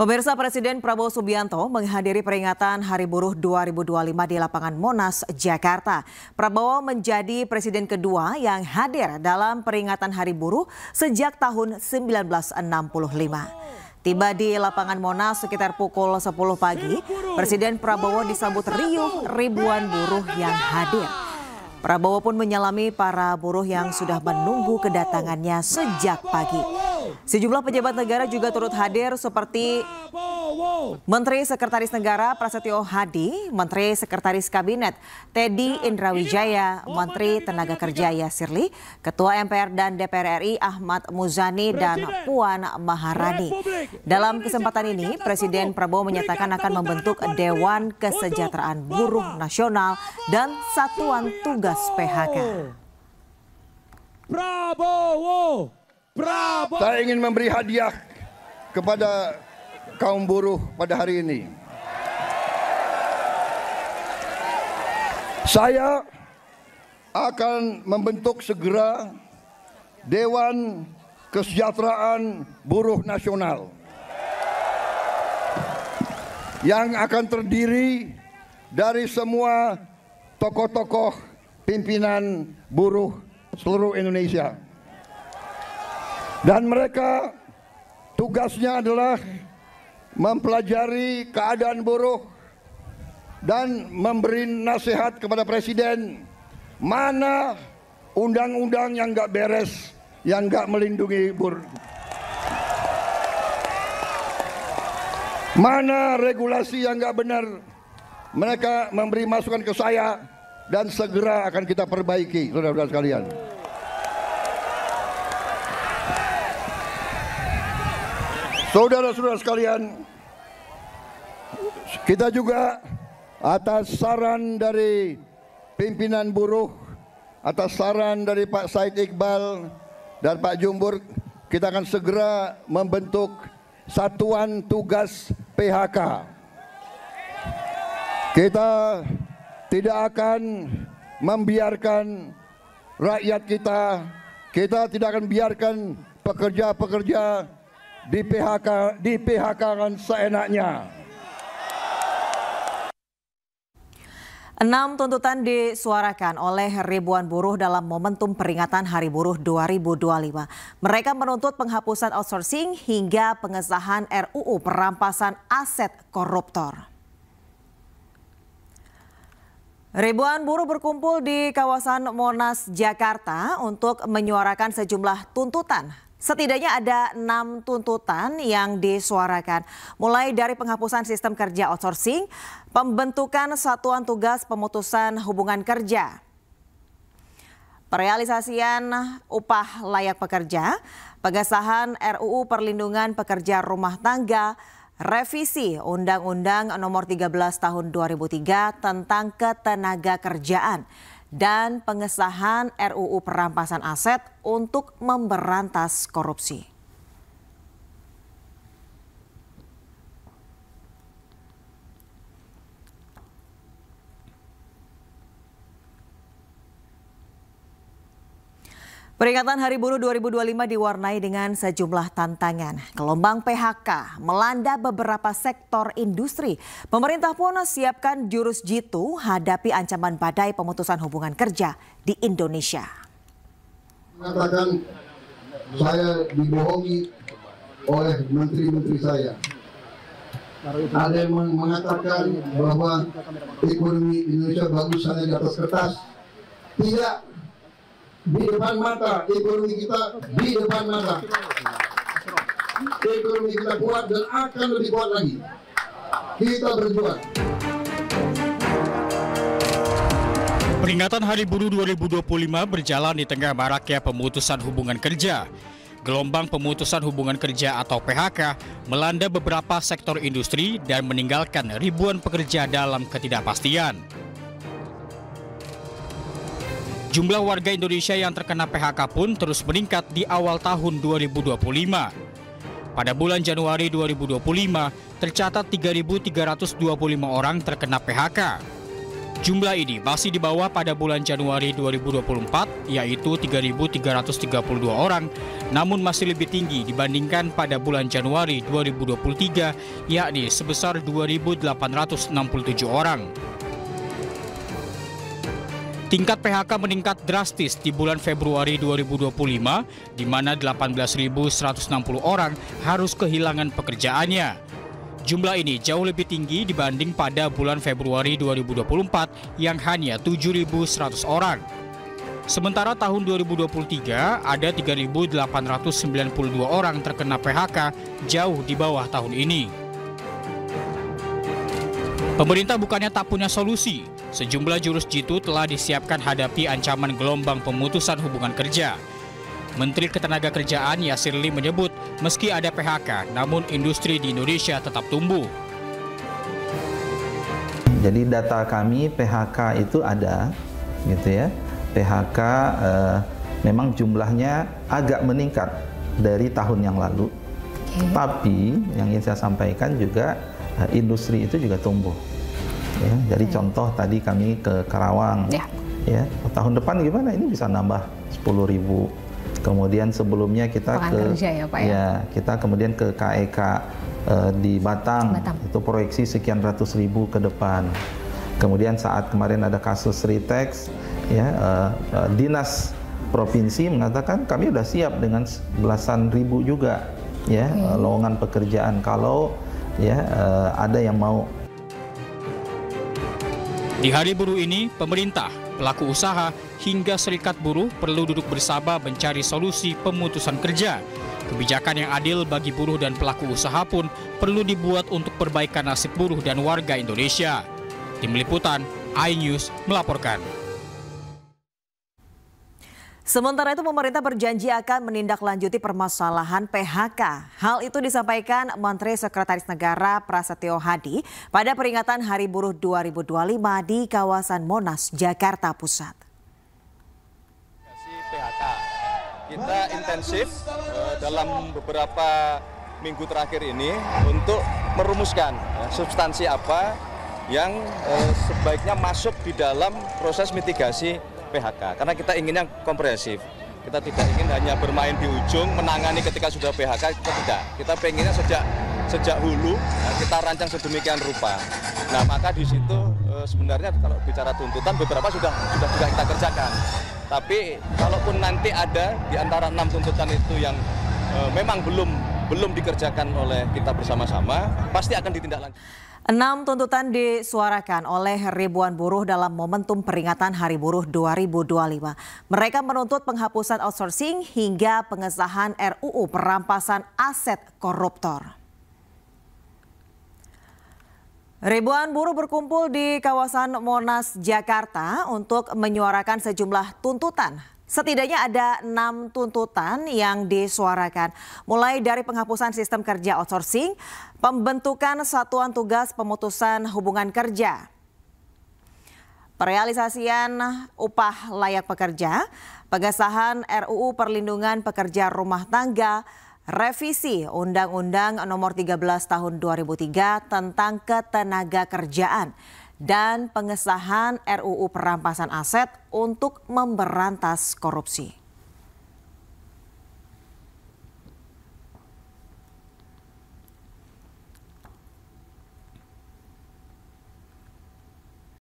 Pemirsa, Presiden Prabowo Subianto menghadiri peringatan Hari Buruh 2025 di lapangan Monas, Jakarta. Prabowo menjadi presiden kedua yang hadir dalam peringatan Hari Buruh sejak tahun 1965. Tiba di lapangan Monas sekitar pukul 10 pagi, Presiden Prabowo disambut riuh ribuan buruh yang hadir. Prabowo pun menyalami para buruh yang sudah menunggu kedatangannya sejak pagi. Sejumlah pejabat negara juga turut hadir seperti Menteri Sekretaris Negara Prasetyo Hadi, Menteri Sekretaris Kabinet Teddy Indrawijaya, Menteri Tenaga Kerja Yasirli, Ketua MPR dan DPR RI Ahmad Muzani, dan Puan Maharani. Dalam kesempatan ini, Presiden Prabowo menyatakan akan membentuk Dewan Kesejahteraan Buruh Nasional dan Satuan Tugas PHK. Prabowo! Saya ingin memberi hadiah kepada kaum buruh pada hari ini. Saya akan membentuk segera Dewan Kesejahteraan Buruh Nasional yang akan terdiri dari semua tokoh-tokoh pimpinan buruh seluruh Indonesia. Dan mereka tugasnya adalah mempelajari keadaan buruh dan memberi nasihat kepada Presiden mana undang-undang yang nggak beres, yang nggak melindungi buruh, mana regulasi yang nggak benar. Mereka memberi masukan ke saya dan segera akan kita perbaiki, saudara-saudara sekalian. Saudara-saudara sekalian, kita juga atas saran dari pimpinan buruh, atas saran dari Pak Said Iqbal dan Pak Jumbur, kita akan segera membentuk Satuan Tugas PHK. Kita tidak akan membiarkan rakyat kita tidak akan biarkan pekerja-pekerja di PHK-kan seenaknya. 6 tuntutan disuarakan oleh ribuan buruh dalam momentum peringatan Hari Buruh 2025. Mereka menuntut penghapusan outsourcing hingga pengesahan RUU perampasan aset koruptor. Ribuan buruh berkumpul di kawasan Monas, Jakarta untuk menyuarakan sejumlah tuntutan. Setidaknya ada 6 tuntutan yang disuarakan, mulai dari penghapusan sistem kerja outsourcing, pembentukan satuan tugas pemutusan hubungan kerja, perealisasian upah layak pekerja, pengesahan RUU perlindungan pekerja rumah tangga, revisi Undang-Undang Nomor 13 Tahun 2003 tentang ketenaga kerjaan, dan pengesahan RUU perampasan aset untuk memberantas korupsi. Peringatan Hari Buruh 2025 diwarnai dengan sejumlah tantangan. Gelombang PHK melanda beberapa sektor industri. Pemerintah pun siapkan jurus jitu hadapi ancaman badai pemutusan hubungan kerja di Indonesia. Mengatakan saya dibohongi oleh menteri-menteri saya. Ada yang mengatakan bahwa ekonomi Indonesia bagus hanya di atas kertas. Tidak. Di depan mata ekonomi kita, di depan mata ekonomi kita kuat dan akan lebih kuat lagi. Kita berjuang. Peringatan Hari Buruh 2025 berjalan di tengah maraknya pemutusan hubungan kerja. Gelombang pemutusan hubungan kerja atau PHK melanda beberapa sektor industri dan meninggalkan ribuan pekerja dalam ketidakpastian. Jumlah warga Indonesia yang terkena PHK pun terus meningkat di awal tahun 2025. Pada bulan Januari 2025, tercatat 3.325 orang terkena PHK. Jumlah ini masih di bawah pada bulan Januari 2024, yaitu 3.332 orang, namun masih lebih tinggi dibandingkan pada bulan Januari 2023, yakni sebesar 2.867 orang. Tingkat PHK meningkat drastis di bulan Februari 2025, di mana 18.160 orang harus kehilangan pekerjaannya. Jumlah ini jauh lebih tinggi dibanding pada bulan Februari 2024 yang hanya 7.100 orang. Sementara tahun 2023 ada 3.892 orang terkena PHK, jauh di bawah tahun ini. Pemerintah bukannya tak punya solusi. Sejumlah jurus jitu telah disiapkan hadapi ancaman gelombang pemutusan hubungan kerja. Menteri Ketenagakerjaan Yasir Lim menyebut meski ada PHK, namun industri di Indonesia tetap tumbuh. Jadi data kami PHK itu ada, gitu ya. PHK memang jumlahnya agak meningkat dari tahun yang lalu. Tapi yang ingin saya sampaikan juga industri itu juga tumbuh. Ya, jadi contoh tadi kami ke Karawang, ya tahun depan gimana? Ini bisa nambah 10.000. Kemudian sebelumnya kita kita kemudian ke KEK di Batang, itu proyeksi sekian ratus ribu ke depan. Kemudian saat kemarin ada kasus Ritex, ya dinas provinsi mengatakan kami sudah siap dengan belasan ribu juga, ya lowongan pekerjaan kalau ya ada yang mau. Di Hari Buruh ini, pemerintah, pelaku usaha, hingga serikat buruh perlu duduk bersama mencari solusi pemutusan kerja. Kebijakan yang adil bagi buruh dan pelaku usaha pun perlu dibuat untuk perbaikan nasib buruh dan warga Indonesia. Tim Liputan, iNews melaporkan. Sementara itu pemerintah berjanji akan menindaklanjuti permasalahan PHK. Hal itu disampaikan Menteri Sekretaris Negara Prasetyo Hadi pada peringatan Hari Buruh 2025 di kawasan Monas, Jakarta Pusat. PHK. Kita intensif dalam beberapa minggu terakhir ini untuk merumuskan substansi apa yang sebaiknya masuk di dalam proses mitigasi PHK, karena kita ingin yang komprehensif. Kita tidak ingin hanya bermain di ujung, menangani ketika sudah PHK, kita tidak. Kita pengennya sejak hulu, kita rancang sedemikian rupa. Nah, maka di situ sebenarnya kalau bicara tuntutan beberapa sudah juga kita kerjakan. Tapi kalaupun nanti ada di antara 6 tuntutan itu yang memang belum dikerjakan oleh kita bersama-sama, pasti akan ditindaklanjuti. 6 tuntutan disuarakan oleh ribuan buruh dalam momentum peringatan Hari Buruh 2025. Mereka menuntut penghapusan outsourcing hingga pengesahan RUU perampasan aset koruptor. Ribuan buruh berkumpul di kawasan Monas, Jakarta untuk menyuarakan sejumlah tuntutan. Setidaknya ada 6 tuntutan yang disuarakan, mulai dari penghapusan sistem kerja outsourcing, pembentukan satuan tugas pemutusan hubungan kerja, perealisasian upah layak pekerja, pengesahan RUU perlindungan pekerja rumah tangga, revisi Undang-Undang Nomor 13 Tahun 2003 tentang Ketenagakerjaan, dan pengesahan RUU perampasan aset untuk memberantas korupsi.